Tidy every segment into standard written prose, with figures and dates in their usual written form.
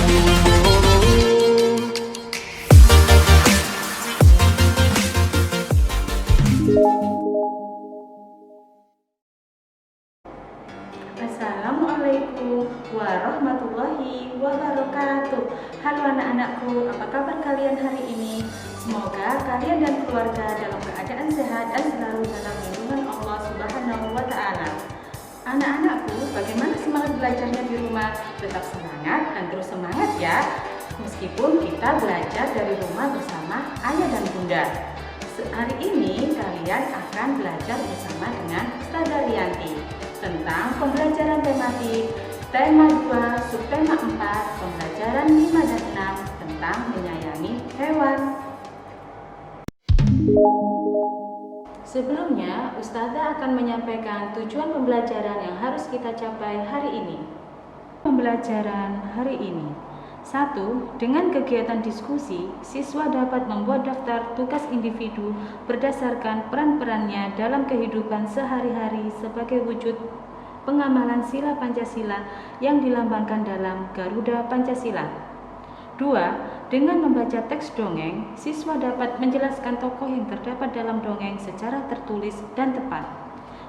Assalamualaikum warahmatullahi wabarakatuh. Halo anak-anakku, apa kabar kalian hari ini? Semoga kalian dan keluarga dalam keadaan sehat dan selalu dalam lindungan Allah Subhanahu wa Ta'ala. Anak-anakku, bagaimana semangat belajarnya di rumah? Tetap semangat dan terus semangat ya. Meskipun kita belajar dari rumah bersama ayah dan bunda. Hari ini kalian akan belajar bersama dengan Ustazah Rianti tentang pembelajaran tematik tema 2, subtema 4, pembelajaran 5 dan 6 tentang menyayangi hewan. Sebelumnya, Ustazah akan menyampaikan tujuan pembelajaran yang harus kita capai hari ini. Pembelajaran hari ini. 1. Dengan kegiatan diskusi, siswa dapat membuat daftar tugas individu berdasarkan peran-perannya dalam kehidupan sehari-hari sebagai wujud pengamalan sila Pancasila yang dilambangkan dalam Garuda Pancasila. 2. Dengan membaca teks dongeng, siswa dapat menjelaskan tokoh yang terdapat dalam dongeng secara tertulis dan tepat.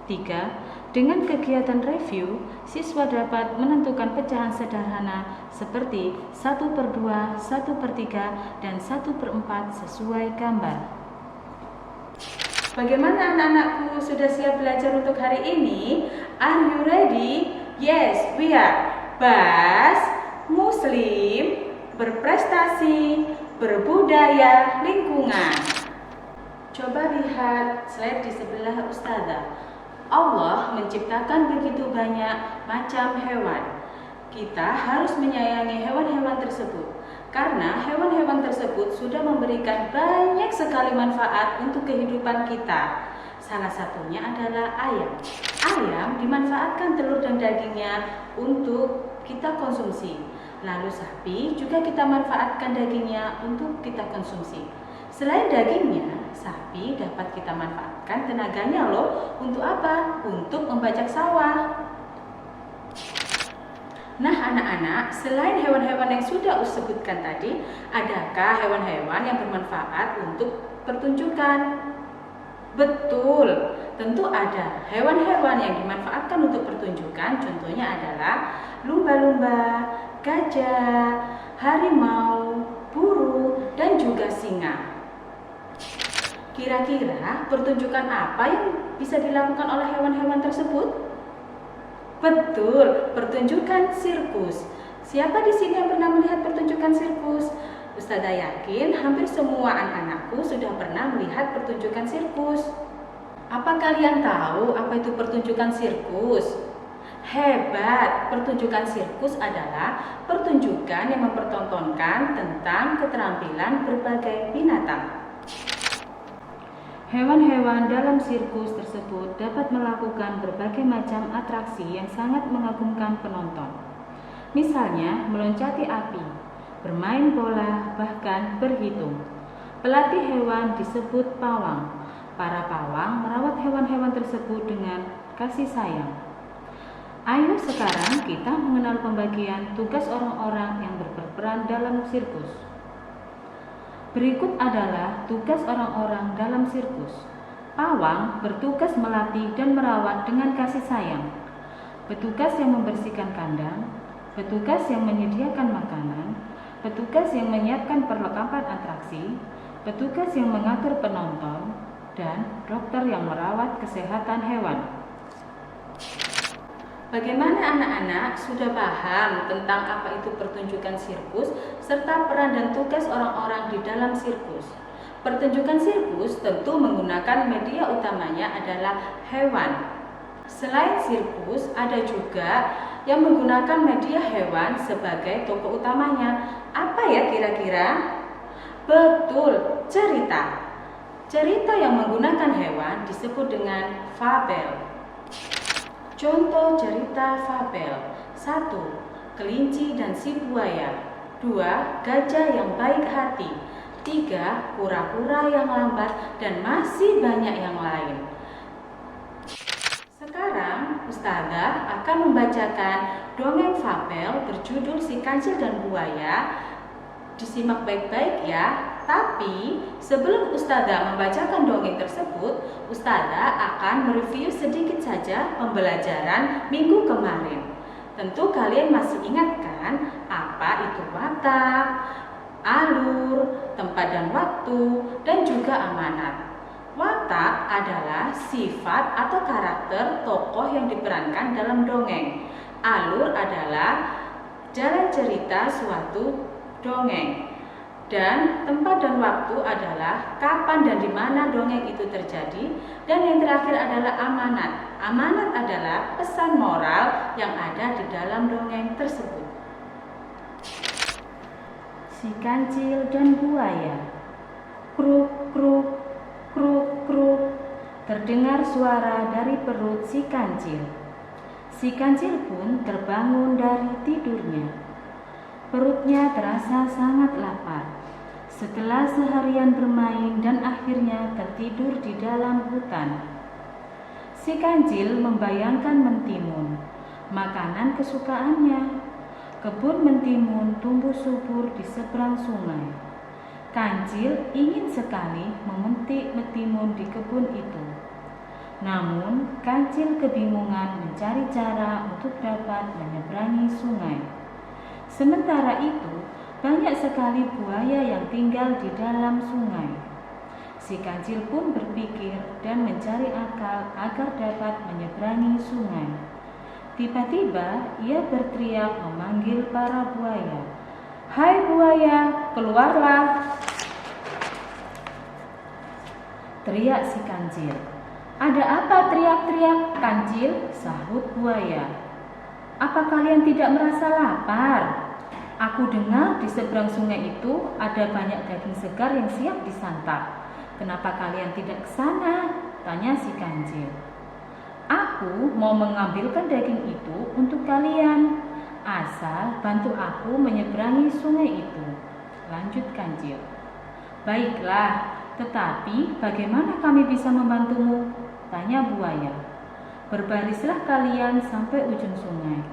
3. Dengan kegiatan review, siswa dapat menentukan pecahan sederhana seperti 1/2, 1/3, dan 1/4 sesuai gambar. Bagaimana anak-anakku, sudah siap belajar untuk hari ini? Are you ready? Yes, we are. Bas, Muslim, berprestasi, berbudaya, lingkungan. Coba lihat slide di sebelah Ustazah. Allah menciptakan begitu banyak macam hewan. Kita harus menyayangi hewan-hewan tersebut karena hewan-hewan tersebut sudah memberikan banyak sekali manfaat untuk kehidupan kita. Salah satunya adalah ayam. Ayam dimanfaatkan telur dan dagingnya untuk kita konsumsi. Lalu sapi juga kita manfaatkan dagingnya untuk kita konsumsi. Selain dagingnya, sapi dapat kita manfaatkan tenaganya loh. Untuk apa? Untuk membajak sawah. Nah anak-anak, selain hewan-hewan yang sudah sebutkan tadi, adakah hewan-hewan yang bermanfaat untuk pertunjukan? Betul, tentu ada. Hewan-hewan yang dimanfaatkan untuk pertunjukan contohnya adalah lumba-lumba, gajah, harimau, burung, dan juga singa. Kira-kira pertunjukan apa yang bisa dilakukan oleh hewan-hewan tersebut? Betul, pertunjukan sirkus. Siapa di sini yang pernah melihat pertunjukan sirkus? Ustazah yakin hampir semua anak-anakku sudah pernah melihat pertunjukan sirkus. Apa kalian tahu apa itu pertunjukan sirkus? Hebat, pertunjukan sirkus adalah pertunjukan yang mempertontonkan tentang keterampilan berbagai binatang. Hewan-hewan dalam sirkus tersebut dapat melakukan berbagai macam atraksi yang sangat mengagumkan penonton. Misalnya, meloncati api, bermain bola, bahkan berhitung. Pelatih hewan disebut pawang. Para pawang merawat hewan-hewan tersebut dengan kasih sayang. Ayo sekarang kita mengenal pembagian tugas orang-orang yang berperan dalam sirkus. Berikut adalah tugas orang-orang dalam sirkus. Pawang bertugas melatih dan merawat dengan kasih sayang. Petugas yang membersihkan kandang, petugas yang menyediakan makanan, petugas yang menyiapkan perlengkapan atraksi, petugas yang mengatur penonton, dan dokter yang merawat kesehatan hewan. Bagaimana anak-anak sudah paham tentang apa itu pertunjukan sirkus serta peran dan tugas orang-orang di dalam sirkus? Pertunjukan sirkus tentu menggunakan media utamanya adalah hewan. Selain sirkus, ada juga yang menggunakan media hewan sebagai tokoh utamanya. Apa ya kira-kira? Betul, cerita. Cerita yang menggunakan hewan disebut dengan fabel. Contoh cerita fabel. 1. Kelinci dan si buaya. 2. Gajah yang baik hati. 3. Kura-kura yang lambat, dan masih banyak yang lain. Sekarang sekarang Ustazah akan membacakan dongeng fabel berjudul Si Kancil dan Buaya. Disimak baik-baik ya. Tapi sebelum Ustazah membacakan dongeng tersebut, Ustazah akan mereview sedikit saja pembelajaran minggu kemarin. Tentu kalian masih ingat kan apa itu watak, alur, tempat dan waktu, dan juga amanat. Watak adalah sifat atau karakter tokoh yang diperankan dalam dongeng. Alur adalah jalan cerita suatu dongeng. Dan tempat dan waktu adalah kapan dan di mana dongeng itu terjadi. Dan yang terakhir adalah amanat. Amanat adalah pesan moral yang ada di dalam dongeng tersebut. Si Kancil dan Buaya. Kruk, kruk, kruk, kruk. Terdengar suara dari perut si Kancil. Si Kancil pun terbangun dari tidurnya. Perutnya terasa sangat lapar. Setelah seharian bermain dan akhirnya tertidur di dalam hutan, si Kancil membayangkan mentimun, makanan kesukaannya. Kebun mentimun tumbuh subur di seberang sungai. Kancil ingin sekali memetik mentimun di kebun itu. Namun, Kancil kebingungan mencari cara untuk dapat menyeberangi sungai. Sementara itu, banyak sekali buaya yang tinggal di dalam sungai. Si Kancil pun berpikir dan mencari akal agar dapat menyeberangi sungai. Tiba-tiba ia berteriak memanggil para buaya. "Hai buaya, keluarlah!" teriak si Kancil. "Ada apa teriak-teriak, Kancil?" sahut buaya. "Apa kalian tidak merasa lapar? Aku dengar di seberang sungai itu ada banyak daging segar yang siap disantap. Kenapa kalian tidak ke sana?" tanya si Kancil. "Aku mau mengambilkan daging itu untuk kalian, asal bantu aku menyeberangi sungai itu," lanjut Kancil. "Baiklah, tetapi bagaimana kami bisa membantumu?" tanya buaya. "Berbarislah kalian sampai ujung sungai.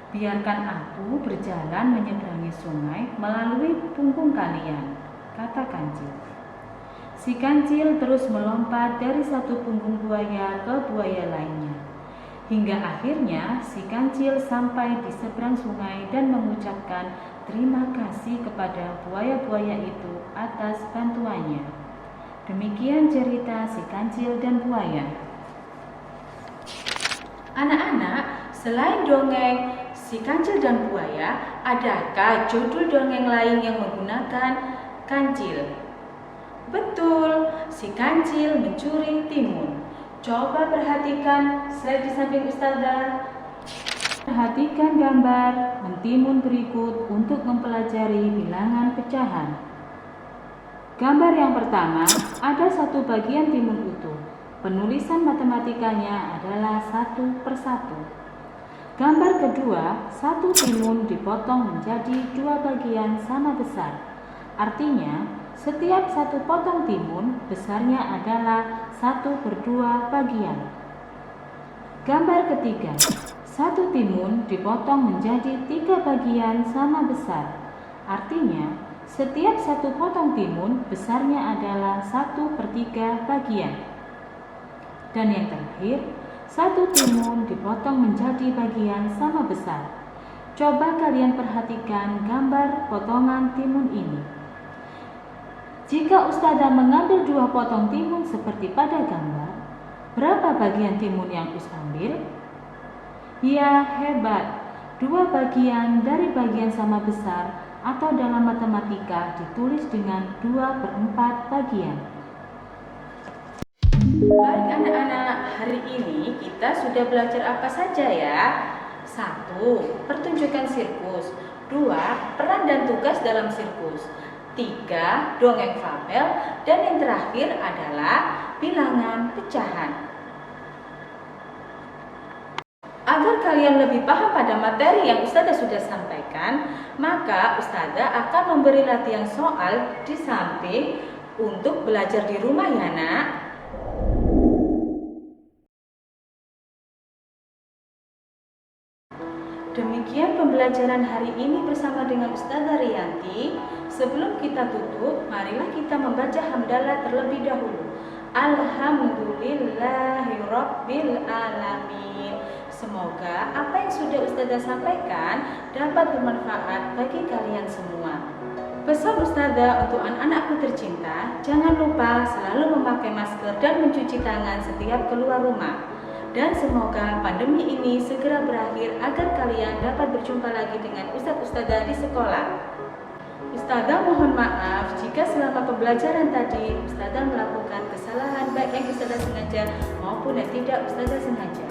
Biarkan aku berjalan menyeberangi sungai melalui punggung kalian," kata Kancil. Si Kancil terus melompat dari satu punggung buaya ke buaya lainnya. Hingga akhirnya si Kancil sampai di seberang sungai dan mengucapkan terima kasih kepada buaya-buaya itu atas bantuannya. Demikian cerita Si Kancil dan Buaya. Anak-anak, selain dongeng Si Kancil dan Buaya, adakah judul dongeng lain yang menggunakan kancil? Betul, Si Kancil mencuri timun. Coba perhatikan slide di samping Ustazah. Perhatikan gambar mentimun berikut untuk mempelajari bilangan pecahan. Gambar yang pertama, ada satu bagian timun utuh. Penulisan matematikanya adalah 1/1. Gambar kedua, satu timun dipotong menjadi 2 bagian sama besar. Artinya, setiap satu potong timun besarnya adalah 1/2 bagian. Gambar ketiga, satu timun dipotong menjadi 3 bagian sama besar. Artinya, setiap satu potong timun besarnya adalah 1/3 bagian. Dan yang terakhir, satu timun dipotong menjadi bagian sama besar. Coba kalian perhatikan gambar potongan timun ini. Jika Ustazah mengambil 2 potong timun seperti pada gambar, berapa bagian timun yang Ustazah ambil? Ya, hebat. 2 bagian dari bagian sama besar atau dalam matematika ditulis dengan 2/4 bagian. Baik anak-anak, hari ini kita sudah belajar apa saja ya? 1. Pertunjukan sirkus. 2. Peran dan tugas dalam sirkus. 3. Dongeng fabel. Dan yang terakhir adalah bilangan pecahan. Agar kalian lebih paham pada materi yang Ustazah sudah sampaikan, maka Ustazah akan memberi latihan soal di samping untuk belajar di rumah ya nak. pembelajaran hari ini bersama dengan Ustazah Riyanti, sebelum kita tutup, marilah kita membaca hamdalah terlebih dahulu. Alhamdulillahirabbil alamin. Semoga apa yang sudah Ustazah sampaikan dapat bermanfaat bagi kalian semua. Pesan Ustazah untuk anak-anakku tercinta, jangan lupa selalu memakai masker dan mencuci tangan setiap keluar rumah. Dan semoga pandemi ini segera berakhir agar kalian dapat berjumpa lagi dengan Ustazah di sekolah. Ustazah mohon maaf jika selama pembelajaran tadi Ustazah melakukan kesalahan baik yang Ustazah sengaja maupun yang tidak Ustazah sengaja.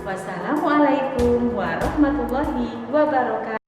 Wassalamualaikum warahmatullahi wabarakatuh.